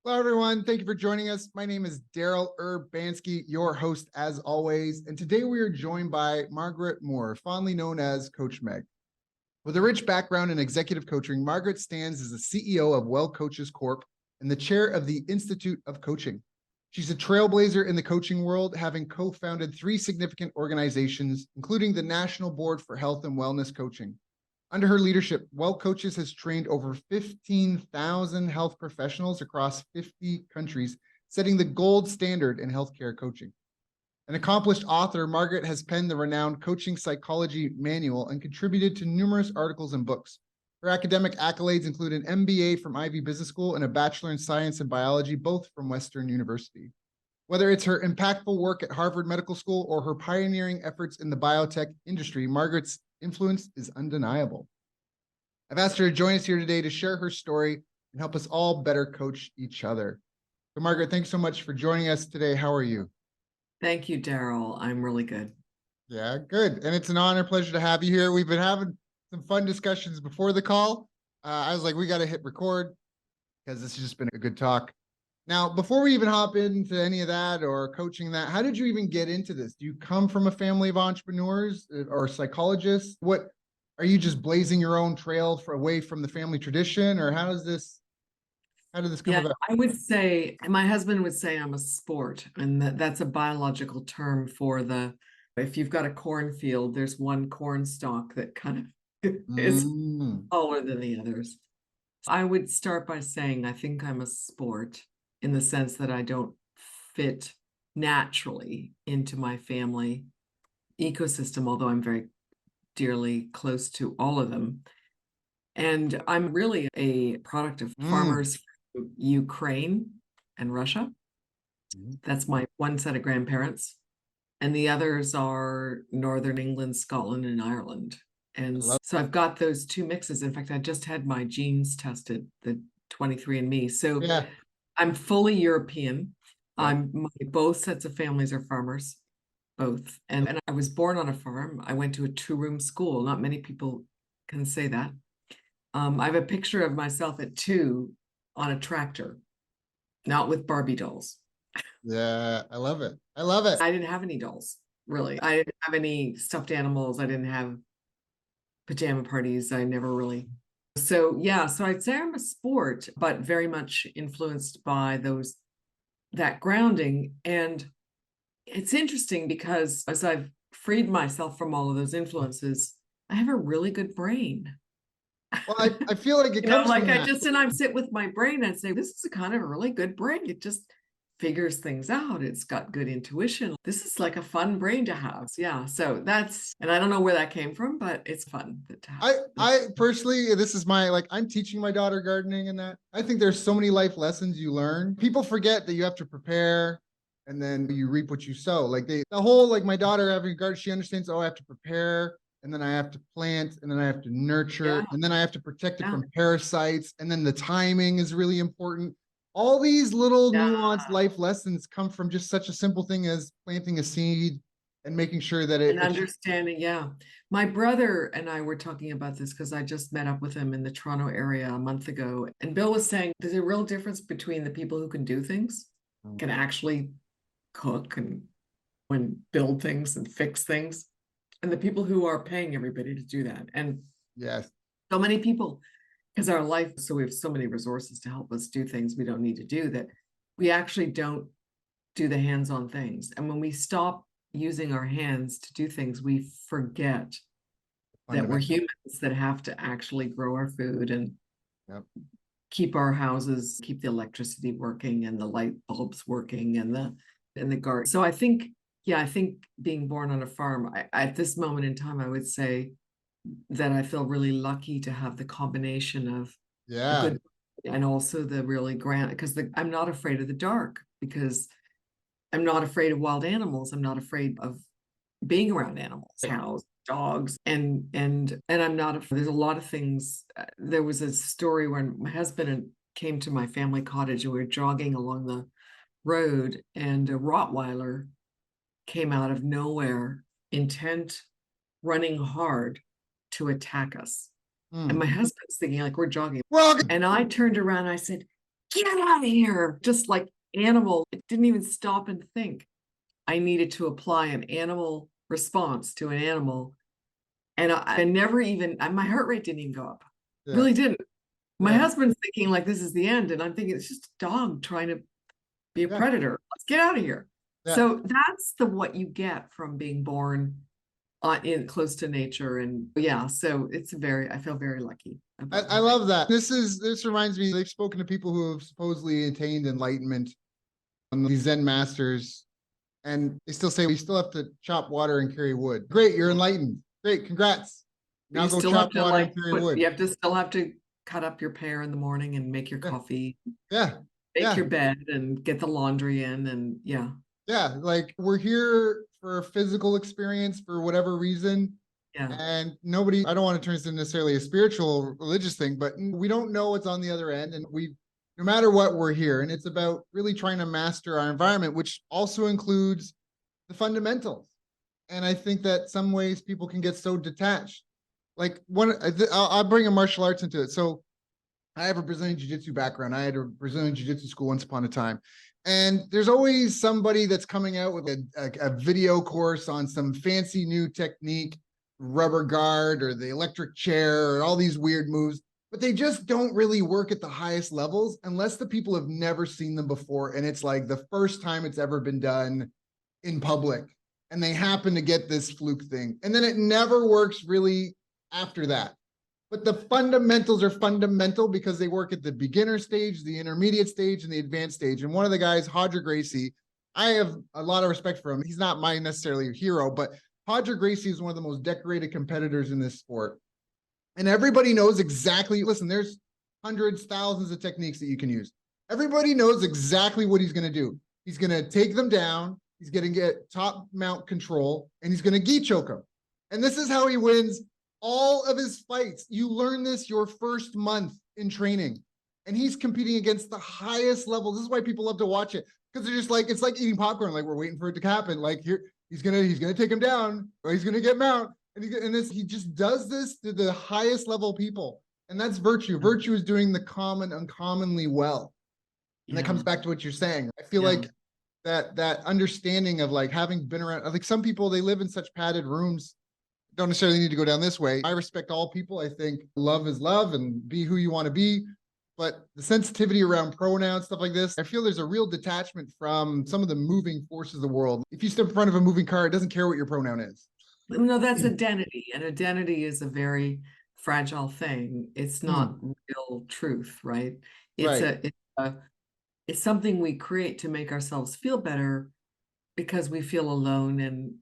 Hello, everyone. Thank you for joining us. My name is Daryl Urbanski, your host as always. And today we are joined by Margaret Moore, fondly known as Coach Meg. With a rich background in executive coaching, Margaret stands as the CEO of Well Coaches Corp and the chair of the Institute of Coaching. She's a trailblazer in the coaching world, having co-founded 3 significant organizations, including the National Board for Health and Wellness Coaching. Under her leadership, Well Coaches has trained over 15,000 health professionals across 50 countries, setting the gold standard in healthcare coaching. An accomplished author, Margaret has penned the renowned Coaching Psychology Manual and contributed to numerous articles and books. Her academic accolades include an MBA from Ivy Business School and a Bachelor in Science and Biology, both from Western University. Whether it's her impactful work at Harvard Medical School or her pioneering efforts in the biotech industry, Margaret's influence is undeniable. I've asked her to join us here today to share her story and help us all better coach each other. So Margaret, thanks so much for joining us today. How are you? Thank you, Daryl. I'm really good. Yeah, good. And it's an honor, pleasure to have you here. We've been having some fun discussions before the call. I was like, we got to hit record because this has just been a good talk. Now, before we even hop into any of that or coaching that, how did you even get into this? Do you come from a family of entrepreneurs or psychologists? What are you just blazing your own trail away from the family tradition, or how did this come about? I would say, my husband would say I'm a sport, and that's a biological term for if you've got a cornfield, there's one corn stalk that kind of is taller than the others. I would start by saying I think I'm a sport in the sense that I don't fit naturally into my family ecosystem, although I'm very dearly close to all of them. And I'm really a product of farmers from Ukraine and Russia. That's my one set of grandparents. And the others are Northern England, Scotland, and Ireland. And so I've got those 2 mixes. In fact, I just had my genes tested, the 23andMe. So yeah. I'm fully European. Yeah. Both sets of families are farmers, both. And I was born on a farm. I went to a 2-room school. Not many people can say that. I have a picture of myself at 2 on a tractor, not with Barbie dolls. Yeah, I love it. I love it. I didn't have any dolls, really. I didn't have any stuffed animals. I didn't have pajama parties. I never really. So yeah, so I'd say I'm a sport, but very much influenced by that grounding. And it's interesting because as I've freed myself from all of those influences, I have a really good brain. Well, I feel like it comes like I sit with my brain and say, this is a kind of a really good brain. It just figures things out. It's got good intuition. This is like a fun brain to have. Yeah. So and I don't know where that came from, but it's fun to have. I personally, this is I'm teaching my daughter gardening and that. I think there's so many life lessons you learn. People forget that you have to prepare and then you reap what you sow. My daughter having a garden, she understands, I have to prepare and then I have to plant and then I have to nurture and then I have to protect it from parasites. And then the timing is really important. All these little nuanced life lessons come from just such a simple thing as planting a seed and making sure that understanding. Yeah. My brother and I were talking about this because I just met up with him in the Toronto area a month ago. And Bill was saying there's a real difference between the people who can do things, can actually cook and build things and fix things, and the people who are paying everybody to do that. And yes, so many people, because our life, so we have so many resources to help us do things we don't need to do, that we actually don't do the hands-on things. And when we stop using our hands to do things, we forget that we're humans that have to actually grow our food and keep our houses, keep the electricity working and the light bulbs working and the garden. So I think being born on a farm, at this moment in time, I would say that I feel really lucky to have the combination of good and also the really grand, because I'm not afraid of the dark, because I'm not afraid of wild animals. I'm not afraid of being around animals, cows, dogs, and I'm not afraid. There's a lot of things. There was a story when my husband came to my family cottage and we were jogging along the road and a Rottweiler came out of nowhere, intent, running hard to attack us. And my husband's thinking, like, we're jogging. And I turned around and I said, get out of here. Just like animal, it didn't even stop and think. I needed to apply an animal response to an animal. And I never even, my heart rate didn't even go up. Yeah. Really didn't. My Yeah. husband's thinking like this is the end. And I'm thinking it's just a dog trying to be a predator. Let's get out of here. Yeah. So that's what you get from being born in close to nature. And yeah, so I feel very lucky. I love that. This reminds me, they've spoken to people who have supposedly attained enlightenment, these Zen masters, and they still say we still have to chop water and carry wood. Great, you're enlightened. Great, congrats. Now go chop water and carry wood. You have to still have to cut up your pear in the morning and make your coffee. Yeah. Make your bed and get the laundry in, and yeah. Yeah, like we're here for a physical experience for whatever reason. Yeah. And nobody, I don't want to turn this into necessarily a spiritual, religious thing, but we don't know what's on the other end. And no matter what, we're here. And it's about really trying to master our environment, which also includes the fundamentals. And I think that some ways people can get so detached. Like I'll bring a martial arts into it. So I have a Brazilian Jiu-Jitsu background. I had a Brazilian Jiu-Jitsu school once upon a time. And there's always somebody that's coming out with a video course on some fancy new technique, rubber guard or the electric chair or all these weird moves, but they just don't really work at the highest levels unless the people have never seen them before. And it's like the first time it's ever been done in public. And they happen to get this fluke thing. And then it never works really after that. But the fundamentals are fundamental because they work at the beginner stage, the intermediate stage, and the advanced stage. And one of the guys, Hodger Gracie, I have a lot of respect for him. He's not my necessarily hero, but Hodger Gracie is one of the most decorated competitors in this sport. And everybody knows exactly, listen, there's hundreds, thousands of techniques that you can use. Everybody knows exactly what he's going to do. He's going to take them down. He's going to get top mount control, and he's going to gi choke them. And this is how he wins all of his fights. You learn this your first month in training, and he's competing against the highest level. This is why people love to watch it, because they're just like, it's like eating popcorn. Like, we're waiting for it to happen. Like, here, he's gonna take him down, or he's gonna get mount, and he just does this to the highest level people, and that's virtue. Virtue is doing the common uncommonly well, and that comes back to what you're saying. I feel like that understanding of like having been around, like some people, they live in such padded rooms. Don't necessarily need to go down this way. I respect all people. I think love is love and be who you want to be. But the sensitivity around pronouns, stuff like this, I feel there's a real detachment from some of the moving forces of the world. If you step in front of a moving car, it doesn't care what your pronoun is. No, that's identity. And identity is a very fragile thing. It's not real truth, right? It's something we create to make ourselves feel better because we feel alone and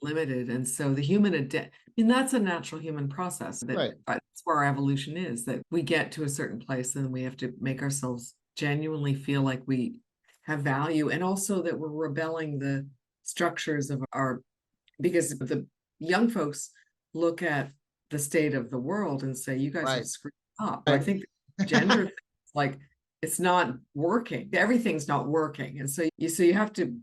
limited. And so the that's a natural human process. That's where our evolution is, that we get to a certain place and we have to make ourselves genuinely feel like we have value, and also that we're rebelling the structures of because the young folks look at the state of the world and say, you guys have screwed up. I think gender things, like, it's not working. Everything's not working. And so you have to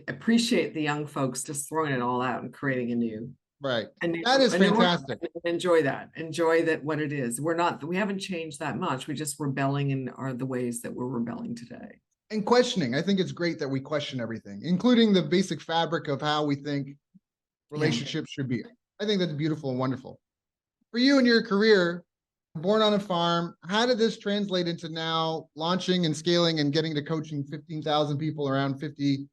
appreciate the young folks just throwing it all out and creating a new. Right. And that is fantastic. Enjoy that what it is. We haven't changed that much. We're just rebelling in the ways that we're rebelling today. And questioning. I think it's great that we question everything, including the basic fabric of how we think relationships should be. I think that's beautiful and wonderful. For you and your career, born on a farm, how did this translate into now launching and scaling and getting to coaching 15,000 people around 50?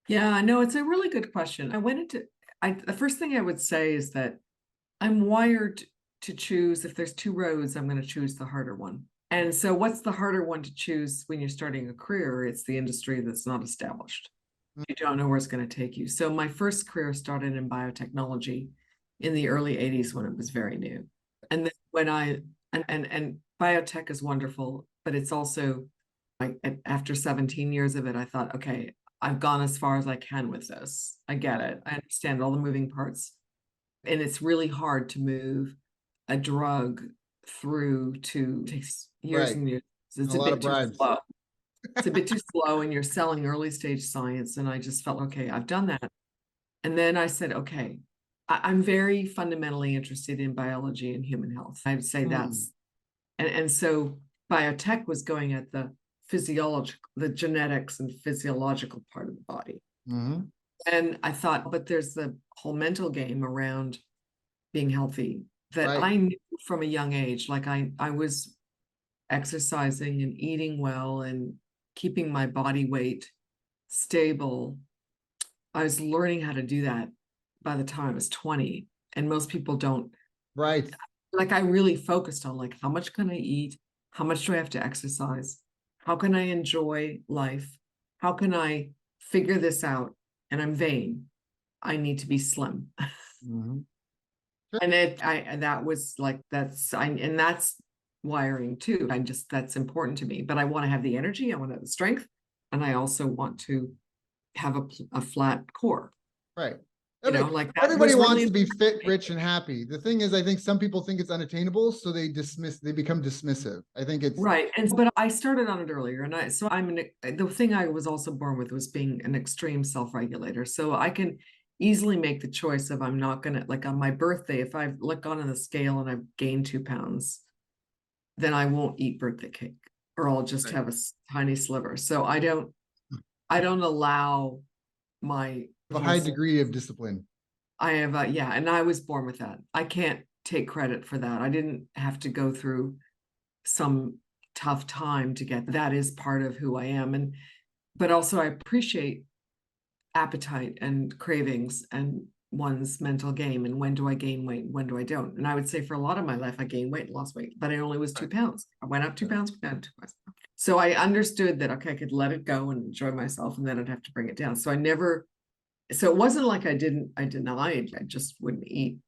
Yeah, no, it's a really good question. The first thing I would say is that I'm wired to choose. If there's two roads, I'm going to choose the harder one. And so what's the harder one to choose when you're starting a career? It's the industry that's not established. You don't know where it's going to take you. So my first career started in biotechnology in the early 80s when it was very new. And then and biotech is wonderful, but it's also, like, after 17 years of it, I thought, okay, I've gone as far as I can with this. I get it. I understand all the moving parts. And it's really hard to move a drug through to takes years and years. It's a bit too slow. It's a bit too slow, and you're selling early stage science. And I just felt, okay, I've done that. And then I said, okay, I'm very fundamentally interested in biology and human health. I would say that's, and so biotech was going at the the genetics and physiological part of the body. And I thought, but there's the whole mental game around being healthy that I knew from a young age. Like I was exercising and eating well and keeping my body weight stable. I was learning how to do that by the time I was 20. And most people don't. Right. Like I really focused on like, how much can I eat? How much do I have to exercise? How can I enjoy life? How can I figure this out? And I'm vain. I need to be slim. Sure. And that was like, and that's wiring too. That's important to me, but I want to have the energy. I want to have the strength. And I also want to have a flat core. Right. Like that everybody wants to be fit, rich, and happy. The thing is, I think some people think it's unattainable, so they become dismissive. I think it's right. But I started on it earlier, and the thing I was also born with was being an extreme self-regulator. So I can easily make the choice of I'm not gonna, like on my birthday, if I've gone on the scale and I've gained 2 pounds, then I won't eat birthday cake, or I'll just have a tiny sliver. So I don't allow a high degree of discipline. I have and I was born with that. I can't take credit for that. I didn't have to go through some tough time to get that. Is part of who I am. But also I appreciate appetite and cravings and one's mental game, and when do I gain weight, when do I don't. And I would say for a lot of my life I gained weight and lost weight, but I only was 2 pounds. I went up 2 pounds, went down 2 pounds. So I understood that, okay, I could let it go and enjoy myself, and then I'd have to bring it down. So it wasn't like I denied, I just wouldn't eat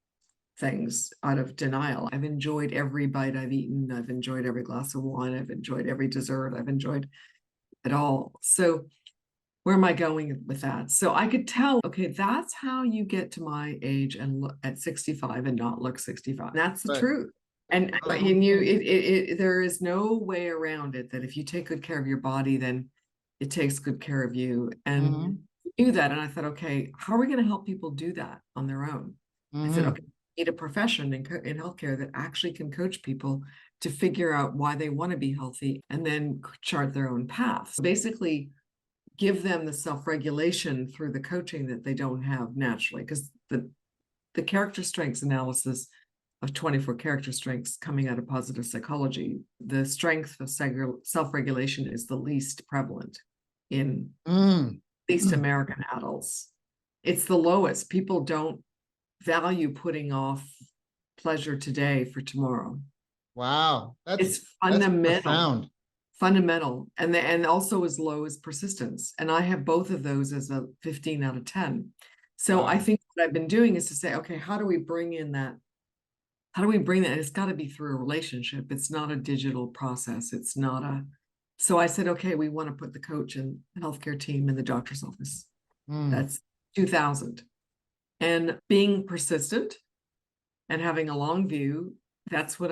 things out of denial. I've enjoyed every bite I've eaten. I've enjoyed every glass of wine. I've enjoyed every dessert. I've enjoyed it all. So where am I going with that? So I could tell, okay, that's how you get to my age and look at 65 and not look 65. That's the truth. And there is no way around it, that if you take good care of your body, then it takes good care of you. And knew that, and I thought, okay, how are we going to help people do that on their own? I said, okay, we need a profession in healthcare that actually can coach people to figure out why they want to be healthy and then chart their own path. So basically, give them the self-regulation through the coaching that they don't have naturally, because the character strengths analysis of 24 character strengths coming out of positive psychology, the strength of self-regulation is the least prevalent in least American adults. It's the lowest. People don't value putting off pleasure today for tomorrow. Wow. It's fundamental. Fundamental. And also as low as persistence. And I have both of those as a 15 out of 10. So I think what I've been doing is to say, okay, how do we bring that? It's got to be through a relationship. It's not a digital process. It's not so I said, okay, we want to put the coach and healthcare team in the doctor's office. That's 2000. And being persistent and having a long view, that's what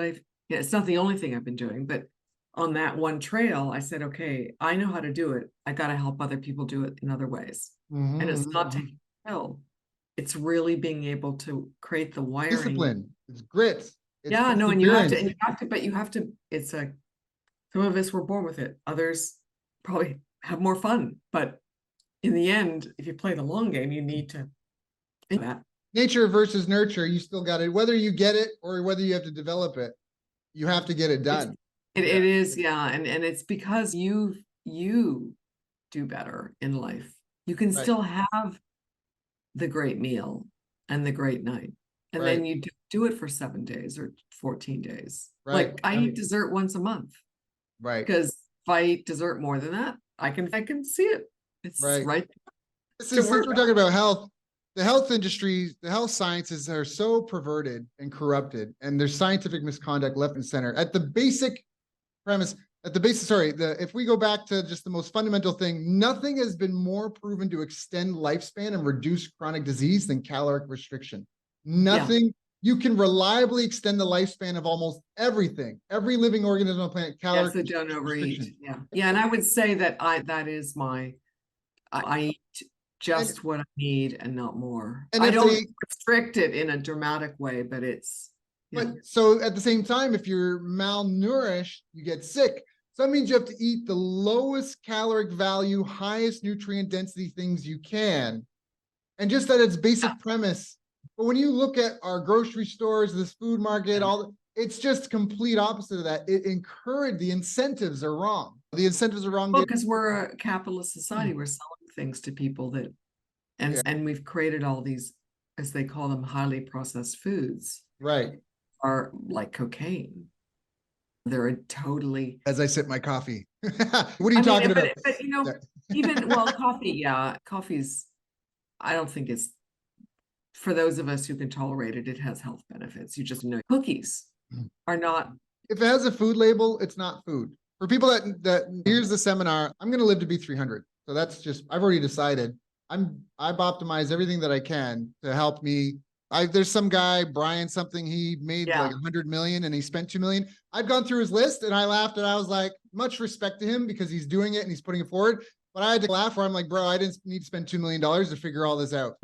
it's not the only thing I've been doing, but on that one trail, I said, okay, I know how to do it. I got to help other people do it in other ways. And it's not taking a pill. It's really being able to create the wiring. Discipline. It's grit. And you have to, some of us were born with it. Others probably have more fun. But in the end, if you play the long game, you need to think that. Nature versus nurture, you still got it. Whether you get it or whether you have to develop it, you have to get it done. It is, yeah. And it's because you do better in life. You can still have the great meal and the great night. And then you do it for 7 days or 14 days. Like I eat dessert once a month. Right. Because if I eat dessert more than that, I can see it. It's right. Since we're talking about health, the health industry, the health sciences are so perverted and corrupted, and there's scientific misconduct left and center. At the basic premise, if we go back to just the most fundamental thing, nothing has been more proven to extend lifespan and reduce chronic disease than caloric restriction. Nothing. You can reliably extend the lifespan of almost everything, every living organism on the planet. Caloric so don't overeat. Yeah. And I would say that I eat just what I need and not more. And I don't restrict it in a dramatic way, but it's. But so at the same time, if you're malnourished, you get sick. So that means you have to eat the lowest caloric value, highest nutrient density things you can. And just at its basic premise. But when you look at our grocery stores, this food market, it's just complete opposite of that. It encouraged, the incentives are wrong. The incentives are wrong. Well, because we're a capitalist society, we're selling things to people that, and we've created all these, as they call them, highly processed foods. Right. Are like cocaine. They're a totally. As I sip my coffee. What are you talking about? But you know, even coffee's. I don't think it's, for those of us who can tolerate it, it has health benefits. You just know cookies are not. If it has a food label, it's not food. For people that here's the seminar, I'm going to live to be 300. So that's just, I've already decided. I've optimized everything that I can to help me. There's some guy, Brian something, he made like 100 million and he spent 2 million. I've gone through his list and I laughed and I was like, much respect to him because he's doing it and he's putting it forward. But I had to laugh where I'm like, bro, I didn't need to spend $2 million to figure all this out.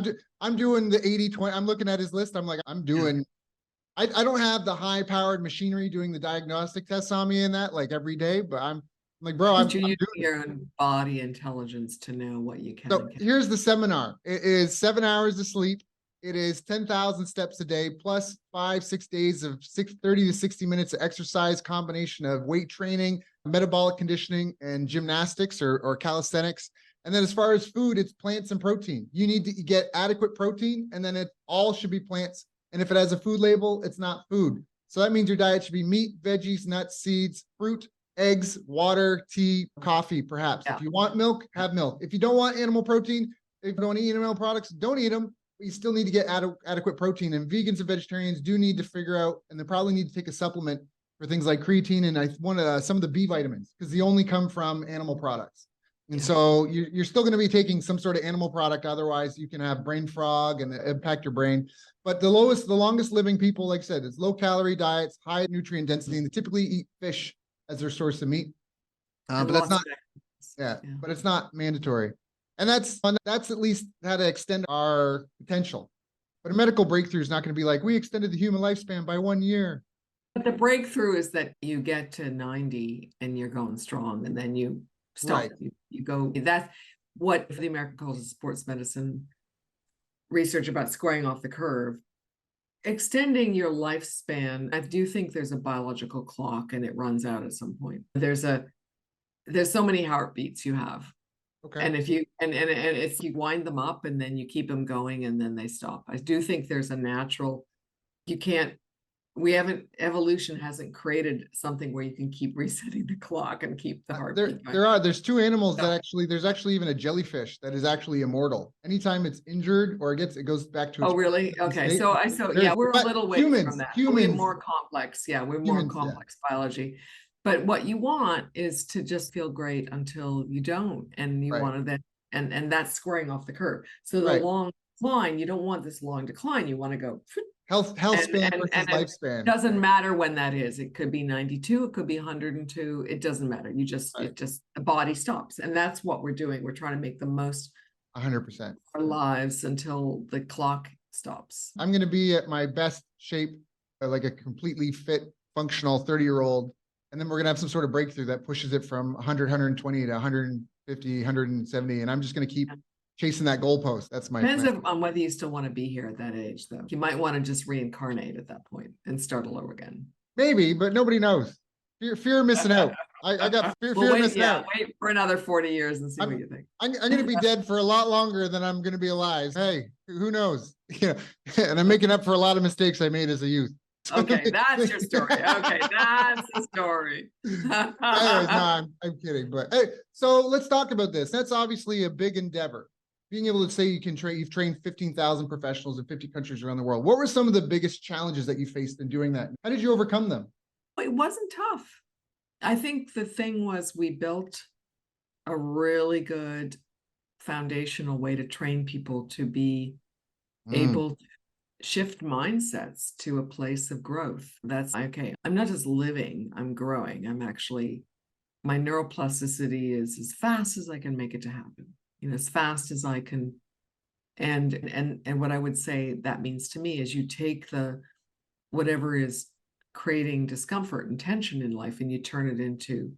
I'm doing the 80-20. I'm looking at his list. I'm like, I don't have the high powered machinery doing the diagnostic tests on me and that like every day, but I'm like, bro, I'm using your own body intelligence to know what you can. So here's the seminar. It is 7 hours of sleep. It is 10,000 steps a day, plus 5-6 days of 30 to 60 minutes of exercise, combination of weight training, metabolic conditioning, and gymnastics or calisthenics. And then as far as food, it's plants and protein. You need to get adequate protein, and then it all should be plants. And if it has a food label, it's not food. So that means your diet should be meat, veggies, nuts, seeds, fruit, eggs, water, tea, coffee, perhaps. If you want milk, have milk. If you don't want animal protein, if you don't eat animal products, don't eat them. You still need to get adequate protein, and vegans and vegetarians do need to figure out, and they probably need to take a supplement for things like creatine and some of the B vitamins because they only come from animal products. And so you're still going to be taking some sort of animal product. Otherwise, you can have brain fog and impact your brain. But the longest living people, like I said, it's low calorie diets, high nutrient density, and they typically eat fish as their source of meat. But that's not, but it's not mandatory. And that's at least how to extend our potential. But a medical breakthrough is not going to be like, we extended the human lifespan by 1 year. But the breakthrough is that you get to 90 and you're going strong, and then you stop. Right. You go. That's what the American College of Sports Medicine research about squaring off the curve. Extending your lifespan, I do think there's a biological clock and it runs out at some point. There's so many heartbeats you have. Okay. And if you it's you wind them up and then you keep them going and then they stop. I do think there's a natural, evolution hasn't created something where you can keep resetting the clock and keep the heartbeat. There's two animals that there's actually even a jellyfish that is actually immortal. Anytime it's injured or it goes back to its really? Okay. State. We're a little way from that. We're more complex. Yeah, we're more complex biology. But what you want is to just feel great until you don't, and you want to then, and that's squaring off the curve. So the long decline, you don't want this long decline. You want to go health span versus lifespan. It doesn't matter when that is. It could be 92. It could be 102. It doesn't matter. The body stops, and that's what we're doing. We're trying to make the most 100% of our lives until the clock stops. I'm going to be at my best shape, like a completely fit, functional 30-year-old. And then we're going to have some sort of breakthrough that pushes it from 100, 120 to 150, 170. And I'm just going to keep chasing that goalpost. That's my Depends on whether you still want to be here at that age, though. You might want to just reincarnate at that point and start all over again. Maybe, but nobody knows. Fear of missing out. I got fear of missing out. Wait for another 40 years and see what you think. I'm going to be dead for a lot longer than I'm going to be alive. Hey, who knows? And I'm making up for a lot of mistakes I made as a youth. Okay, that's your story. Okay, that's the story. No, I'm kidding. But hey, so let's talk about this. That's obviously a big endeavor. Being able to say you've trained 15,000 professionals in 50 countries around the world. What were some of the biggest challenges that you faced in doing that? How did you overcome them? It wasn't tough. I think the thing was we built a really good foundational way to train people to be able to shift mindsets to a place of growth. That's okay. I'm not just living, I'm growing. My neuroplasticity is as fast as I can make it to happen, as fast as I can. And what I would say that means to me is you take whatever is creating discomfort and tension in life and you turn it into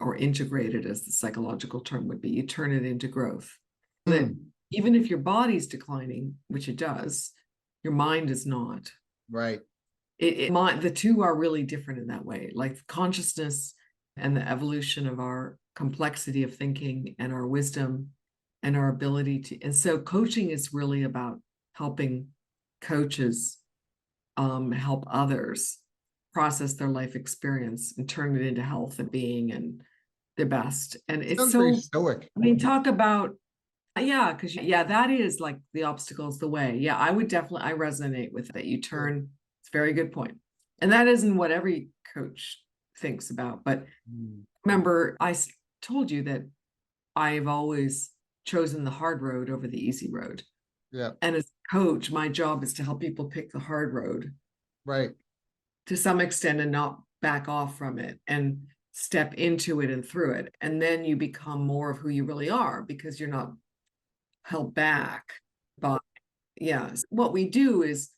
or integrated, as the psychological term would be. You turn it into growth. That even if your body's declining, which it does, your mind is not. Right. The two are really different in that way. Like consciousness and the evolution of our complexity of thinking and our wisdom and our ability to. And so coaching is really about helping coaches help others process their life experience and turn it into health and being and their best. And it's Sounds so very stoic. I mean, talk about because that is like the obstacle is the way. Yeah, I resonate with that. You turn, it's a very good point. And that isn't what every coach thinks about. But remember, I told you that I've always chosen the hard road over the easy road. Yeah. And as a coach, my job is to help people pick the hard road. Right. To some extent and not back off from it and step into it and through it. And then you become more of who you really are because you're not held back by, what we do is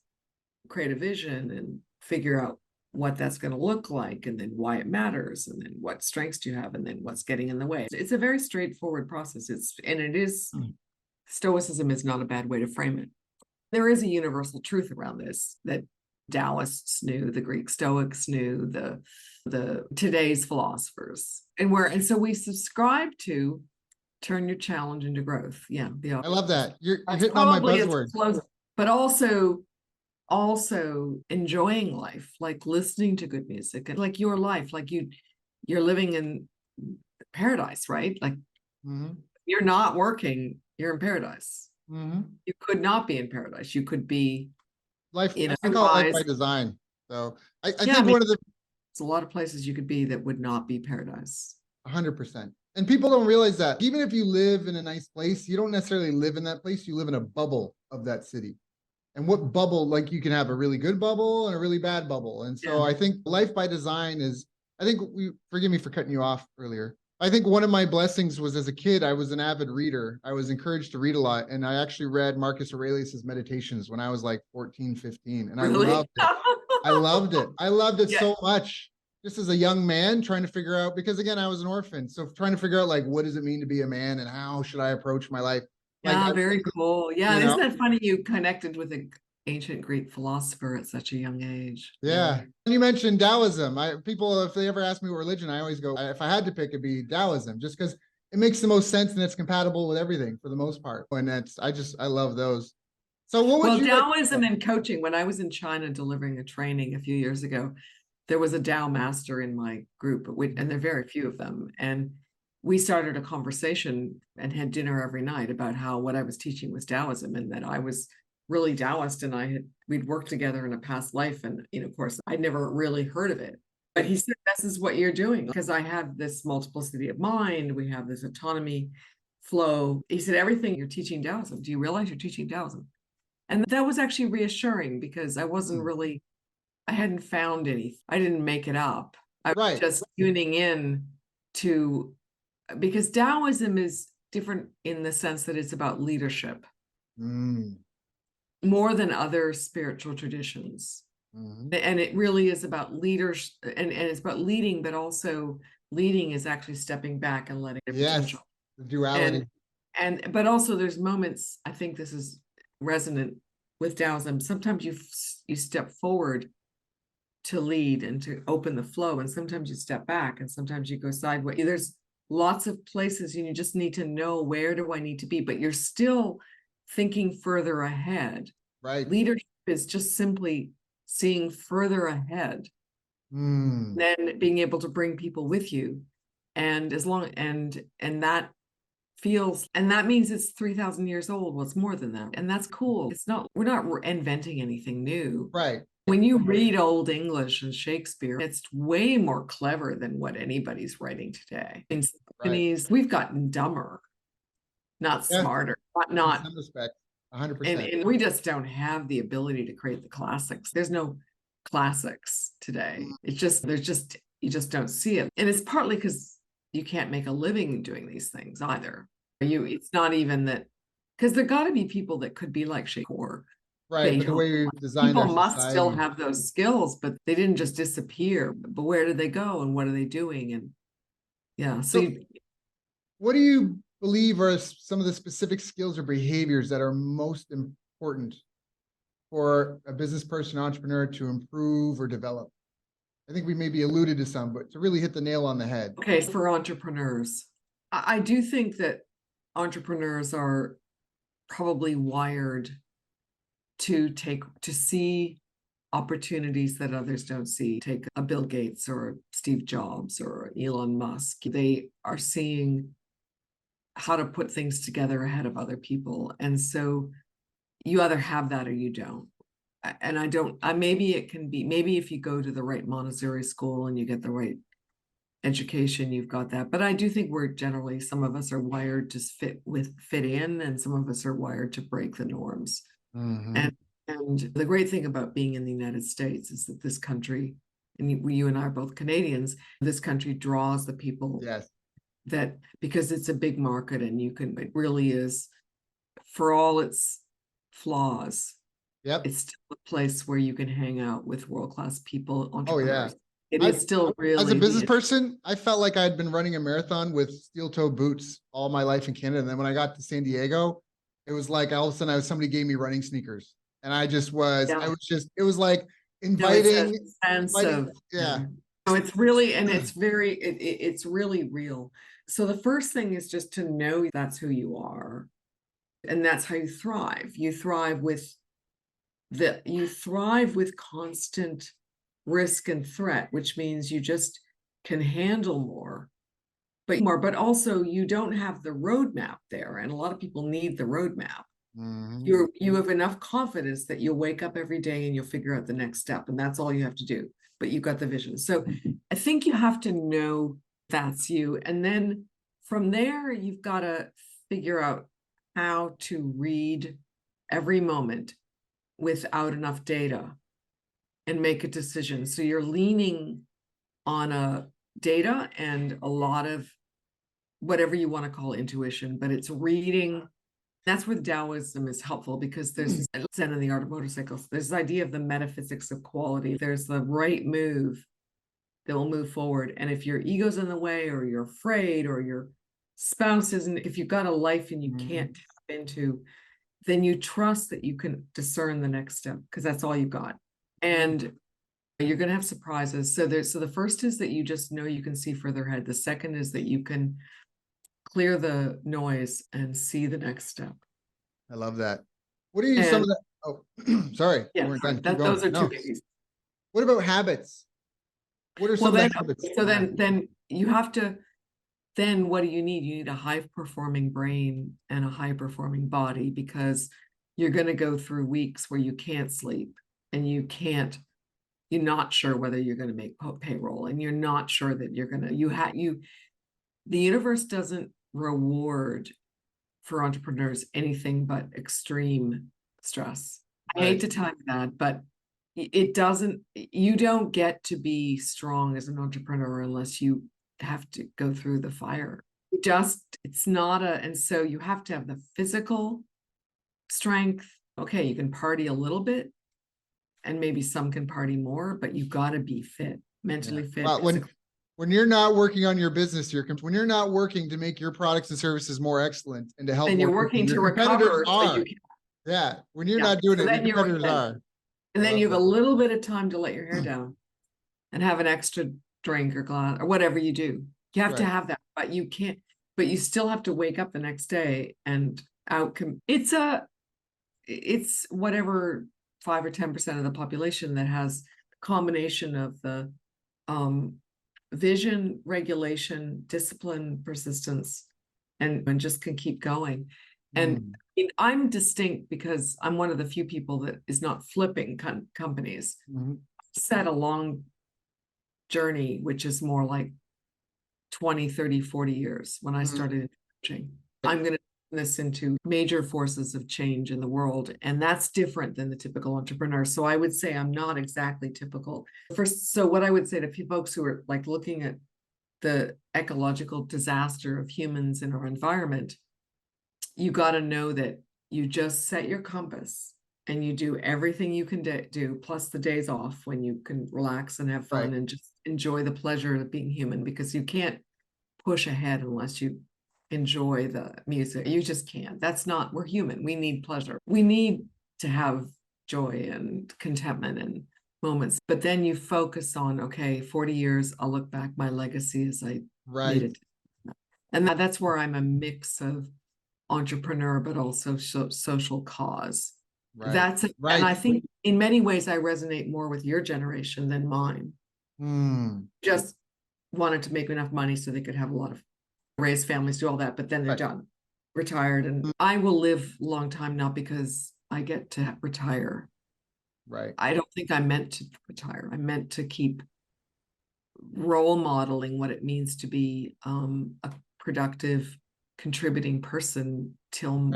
create a vision and figure out what that's going to look like and then why it matters and then what strengths do you have and then what's getting in the way. It's a very straightforward process. Stoicism is not a bad way to frame it. There is a universal truth around this that Taoists knew, the Greek Stoics knew, the today's philosophers, and so we subscribe to turn your challenge into growth. Yeah, I love that. You're hitting on my buzzwords. But also enjoying life, like listening to good music, and like your life, like you're living in paradise, right? Like you're not working, you're in paradise. You could not be in paradise. You could be life. I call it life by design. So I think there's a lot of places you could be that would not be paradise. 100%. And people don't realize that even if you live in a nice place, you don't necessarily live in that place. You live in a bubble of that city. And what bubble, like you can have a really good bubble and a really bad bubble. And so I think life by design forgive me for cutting you off earlier. I think one of my blessings was as a kid, I was an avid reader. I was encouraged to read a lot. And I actually read Marcus Aurelius's Meditations when I was like 14, 15. And really? I loved it. I loved it so much. Just as a young man trying to figure out, because again, I was an orphan. So trying to figure out like, what does it mean to be a man and how should I approach my life? Yeah, very cool. Yeah, isn't that funny you connected with an ancient Greek philosopher at such a young age? Yeah. And you mentioned Taoism. People, if they ever ask me what religion, I always go, if I had to pick, it'd be Taoism, just because it makes the most sense and it's compatible with everything for the most part. And I love those. So what would you Taoism and coaching, when I was in China delivering a training a few years ago, there was a Tao master in my group, and there are very few of them. And we started a conversation and had dinner every night about how what I was teaching was Taoism and that I was really Taoist and we'd worked together in a past life. And, of course, I'd never really heard of it. But he said, this is what you're doing because I have this multiplicity of mind. We have this autonomy flow. He said, everything you're teaching Taoism. Do you realize you're teaching Taoism? And that was actually reassuring because I hadn't found any. I didn't make it up. I was just tuning in because Taoism is different in the sense that it's about leadership more than other spiritual traditions. And it really is about leaders and it's about leading, but also leading is actually stepping back and letting it potential. The duality. But also there's moments, I think this is resonant with Taoism. Sometimes you step forward to lead and to open the flow, and sometimes you step back and sometimes you go sideways. There's lots of places and you just need to know, where do I need to be? But you're still thinking further ahead. Right. Leadership is just simply seeing further ahead, then being able to bring people with you. And that means it's 3,000 years old. Well, it's more than that. And that's cool. We're not inventing anything new. Right. When you read Old English and Shakespeare, it's way more clever than what anybody's writing today. In some companies, we've gotten dumber, not smarter, not in some respect, 100%. And we just don't have the ability to create the classics. There's no classics today. It's just you just don't see it. And it's partly because you can't make a living doing these things either. It's not even that, because there got to be people that could be like Shakespeare. Right, but the way we designed people must still have those skills, but they didn't just disappear. But where did they go and what are they doing? And Yeah. So what do you believe are some of the specific skills or behaviors that are most important for a business person, entrepreneur to improve or develop? I think we maybe alluded to some, but to really hit the nail on the head. okay, for entrepreneurs, I do think that entrepreneurs are probably wired to see opportunities that others don't see. Take a Bill Gates or Steve Jobs or Elon Musk. They are seeing how to put things together ahead of other people. And so you either have that or you don't. And I don't, maybe it can be, maybe if you go to the right Montessori school and you get the right education, you've got that. But I do think we're generally, some of us are wired to fit in, and some of us are wired to break the norms. Mm-hmm. And the great thing about being in the United States is that this country, and you and I are both Canadians, this country draws the people. Yes. That because it's a big market, and it really is, for all its flaws, Yep. it's still a place where you can hang out with world-class people, Oh entrepreneurs. yeah. It is still really, as a business person, I felt like I had been running a marathon with steel toe boots all my life in Canada. And then when I got to San Diego, it was like all of a sudden somebody gave me running sneakers. And I was like inviting, no, it's a sense of, yeah. No, it's really, and it's really real. So the first thing is just to know that's who you are. And that's how you thrive. You thrive with constant risk and threat, which means you just can handle more, but also you don't have the roadmap there. And a lot of people need the roadmap. Mm-hmm. You have enough confidence that you'll wake up every day and you'll figure out the next step, and that's all you have to do. But you've got the vision. So I think you have to know that's you. And then from there, you've got to figure out how to read every moment without enough data and make a decision. So you're leaning on a data and a lot of whatever you want to call intuition, but it's reading. That's where Taoism is helpful, because there's this Zen and the Art of Motorcycles. There's this idea of the metaphysics of quality. There's the right move that will move forward. And if your ego's in the way, or you're afraid, or your spouse isn't, if you've got a life and you can't tap into, then you trust that you can discern the next step, because that's all you've got. And you're going to have surprises. So the first is that you just know you can see further ahead. The second is that you can clear the noise and see the next step. I love that. What are some of the, sorry. Yeah, those are two biggies. What about habits? What are some of the habits? So then you have to, then what do you need? You need a high-performing brain and a high-performing body, because you're going to go through weeks where you can't sleep, and you're not sure whether you're going to make payroll, and you're not sure that you're going to, the universe doesn't reward for entrepreneurs anything but extreme stress. I hate to tell you that, but you don't get to be strong as an entrepreneur unless you have to go through the fire. And so you have to have the physical strength. Okay, you can party a little bit, and maybe some can party more, but you got to be fit, mentally fit. Well, when you're not working on your business, when you're not working to make your products and services more excellent and to help, and you're working to recover. Yeah, when you're not doing it, your competitors are. And then you have a little bit of time to let your hair down and have an extra drink or glass or whatever you do. You have to have that, but you can't. But you still have to wake up the next day and it's whatever 5 or 10% of the population that has a combination of the vision, regulation, discipline, persistence, and just can keep going. And I'm distinct because I'm one of the few people that is not flipping companies. Set a long journey, which is more like 20, 30, 40 years when I started coaching. I'm going to turn this into major forces of change in the world. And that's different than the typical entrepreneur. So I would say I'm not exactly typical. So what I would say to folks who are like looking at the ecological disaster of humans in our environment, you got to know that you just set your compass and you do everything you can do, plus the days off when you can relax and have fun and just enjoy the pleasure of being human, because you can't push ahead unless you enjoy the music. You just can't. We're human. We need pleasure. We need to have joy and contentment and moments. But then you focus on, okay, 40 years, I'll look back, my legacy is I made it. And that's where I'm a mix of entrepreneur, but also social cause. And I think in many ways I resonate more with your generation than mine. Just wanted to make enough money so they could have a lot of raise families, do all that, but then they're done, retired. And I will live a long time, not because I get to retire. I don't think I'm meant to retire. I'm meant to keep role modeling what it means to be a productive, contributing person till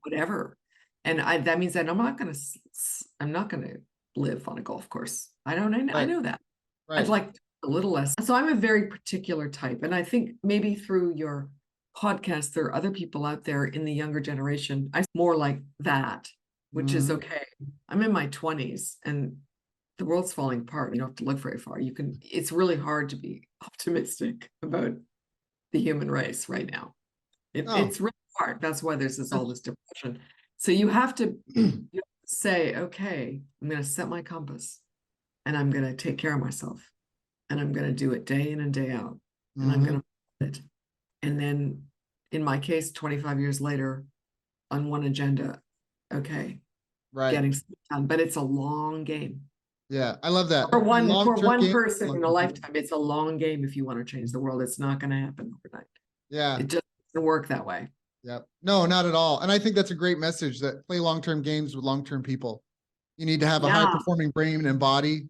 whatever. And that means that I'm not going to live on a golf course. I know that. I'd like a little less. So I'm a very particular type. And I think maybe through your podcast, there are other people out there in the younger generation. I'm more like that, which is okay. I'm in my 20s and the world's falling apart. You don't have to look very far. It's really hard to be optimistic about the human race right now. It's really hard. That's why there's all this depression. So you have to say, okay, I'm going to set my compass and I'm going to take care of myself. And I'm going to do it day in and day out. And I'm going to do it. And then in my case, 25 years later, on one agenda, okay, getting something done. But it's a long game. Yeah, I love that. For one person in a lifetime, it's a long game if you want to change the world. It's not going to happen overnight. Yeah. It just doesn't work that way. Yeah. No, not at all. And I think that's a great message, that play long-term games with long-term people. You need to have a high-performing brain and body,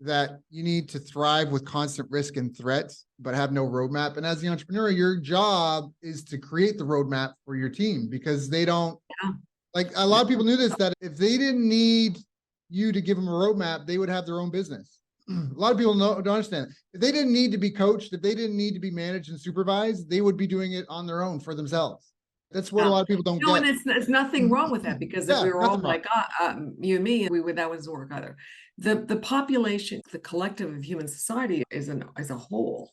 that you need to thrive with constant risk and threats, but have no roadmap. And as the entrepreneur, your job is to create the roadmap for your team, because they don't, like a lot of people knew this, that if they didn't need you to give them a roadmap, they would have their own business. A lot of people don't understand. If they didn't need to be coached, if they didn't need to be managed and supervised, they would be doing it on their own for themselves. That's what a lot of people don't get. And it's nothing wrong with that, because if we were all like, you and me, that wouldn't work either. The population, the collective of human society is a whole.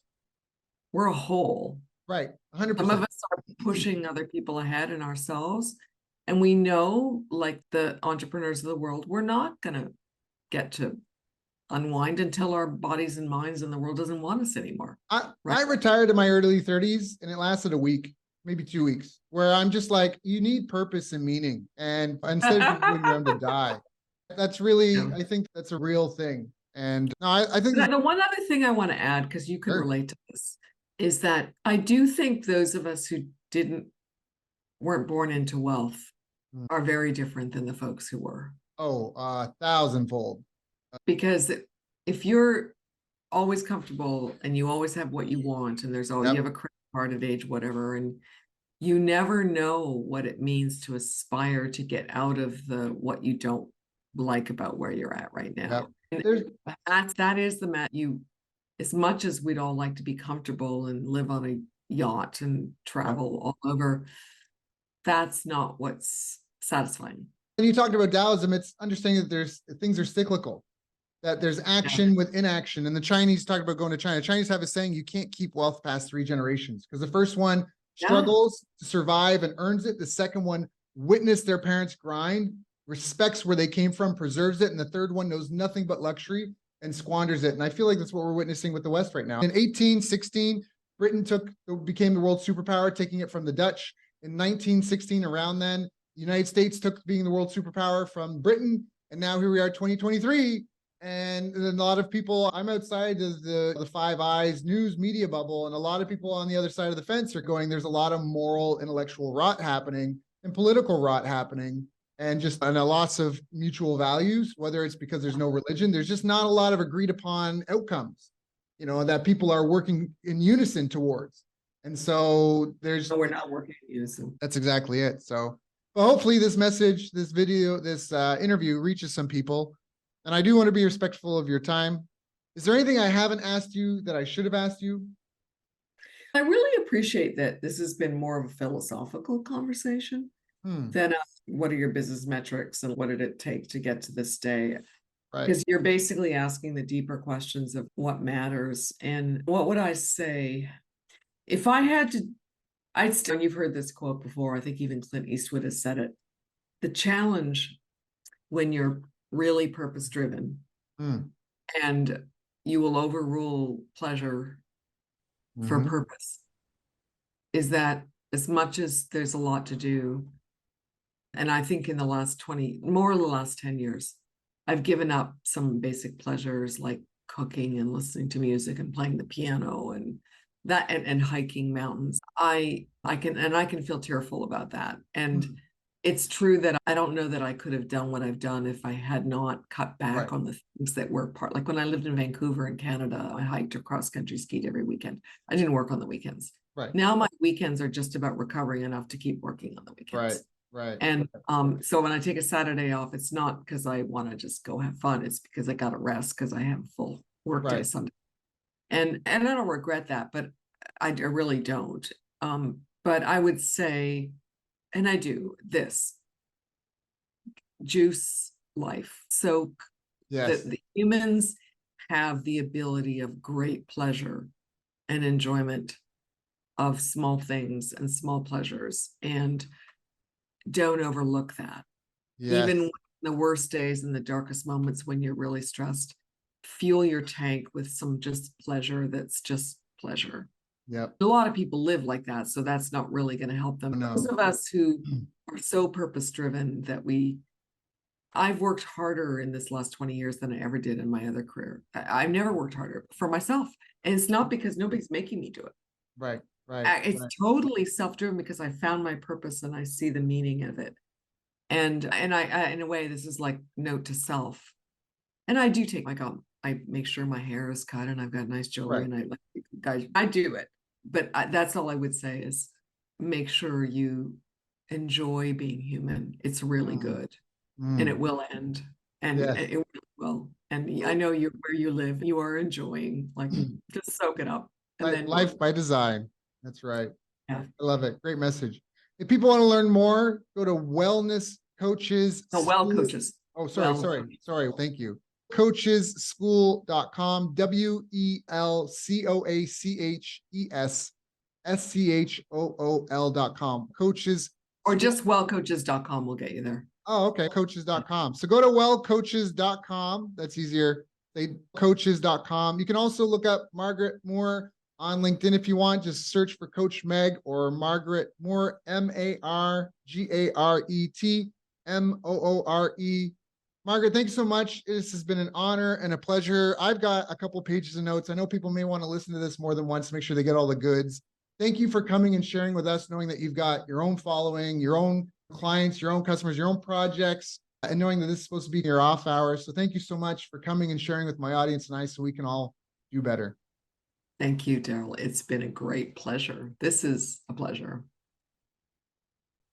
We're a whole. Right. 100%. Some of us are pushing other people ahead and ourselves. And we know, like the entrepreneurs of the world, we're not going to get to unwind until our bodies and minds and the world doesn't want us anymore. I retired in my early 30s and it lasted a week, maybe 2 weeks, where I'm just like, you need purpose and meaning. And instead of just waiting around to die, that's really, I think that's a real thing. And no, I think the one other thing I want to add, because you can relate to this, is that I do think those of us who weren't born into wealth are very different than the folks who were. Oh, 1,000-fold. Because if you're always comfortable and you always have what you want, and there's always you have a credit card at age whatever, and you never know what it means to aspire to get out of what you don't like about where you're at right now. That is as much as we'd all like to be comfortable and live on a yacht and travel all over, that's not what's satisfying. When you talked about Taoism, it's understanding that things are cyclical, that there's action with inaction. And the Chinese talk about going to China. Chinese have a saying, you can't keep wealth past 3 generations, because the first one struggles to survive and earns it. The second one witnessed their parents grind, respects where they came from, preserves it. And the third one knows nothing but luxury and squanders it. And I feel like that's what we're witnessing with the West right now. In 1816, Britain became the world superpower, taking it from the Dutch. In 1916, around then, the United States took being the world superpower from Britain. And now here we are, 2023. And a lot of people, I'm outside of the Five Eyes news media bubble, and a lot of people on the other side of the fence are going, there's a lot of moral, intellectual rot happening and political rot happening, and a loss of mutual values, whether it's because there's no religion, there's just not a lot of agreed upon outcomes, that people are working in unison towards. And so we're not working in unison. That's exactly it. So, but hopefully this message, this video, this interview reaches some people. And I do want to be respectful of your time. Is there anything I haven't asked you that I should have asked you? I really appreciate that this has been more of a philosophical conversation than what are your business metrics and what did it take to get to this day? Because you're basically asking the deeper questions of what matters. And what would I say if I had to, I'd still, you've heard this quote before. I think even Clint Eastwood has said it. The challenge when you're really purpose driven and you will overrule pleasure for purpose is that as much as there's a lot to do, and I think in the last 10 years, I've given up some basic pleasures like cooking and listening to music and playing the piano and that and hiking mountains. I can feel tearful about that. And it's true that I don't know that I could have done what I've done if I had not cut back on the things that were like when I lived in Vancouver in Canada, I hiked or cross country skied every weekend. I didn't work on the weekends. Now my weekends are just about recovering enough to keep working on the weekends. And so when I take a Saturday off, it's not because I want to just go have fun. It's because I got to rest because I have a full work day Sunday. And I don't regret that, but I really don't. But I would say, and I do this, juice life. So the humans have the ability of great pleasure and enjoyment of small things and small pleasures. And don't overlook that. Even in the worst days and the darkest moments when you're really stressed, fuel your tank with some just pleasure that's just pleasure. A lot of people live like that, so that's not really going to help them. Those of us who are so purpose driven that I've worked harder in this last 20 years than I ever did in my other career. I've never worked harder for myself. And it's not because nobody's making me do it. It's totally self-driven because I found my purpose and I see the meaning of it. And I in a way, this is like note to self. And I do take I make sure my hair is cut and I've got nice jewelry and I do it. But that's all I would say is make sure you enjoy being human. It's really good and it will end and it really will. And I know where you live, you are enjoying, like just soak it up. And then life by design. That's right. I love it. Great message. If people want to learn more, go to wellness coaches. Coaches. Oh, sorry. Thank you. Coachesschool.com, WELCOACHESSCHOOL.com. Coaches. Or just wellcoaches.com will get you there. Oh, okay. Coaches.com. So go to wellcoaches.com. That's easier. Say coaches.com. You can also look up Margaret Moore on LinkedIn if you want. Just search for Coach Meg or Margaret Moore, MARGARET MOORE. Margaret, thank you so much. This has been an honor and a pleasure. I've got a couple pages of notes. I know people may want to listen to this more than once to make sure they get all the goods. Thank you for coming and sharing with us, knowing that you've got your own following, your own clients, your own customers, your own projects, and knowing that this is supposed to be your off hours. So thank you so much for coming and sharing with my audience tonight so we can all do better. Thank you, Daryl. It's been a great pleasure. This is a pleasure.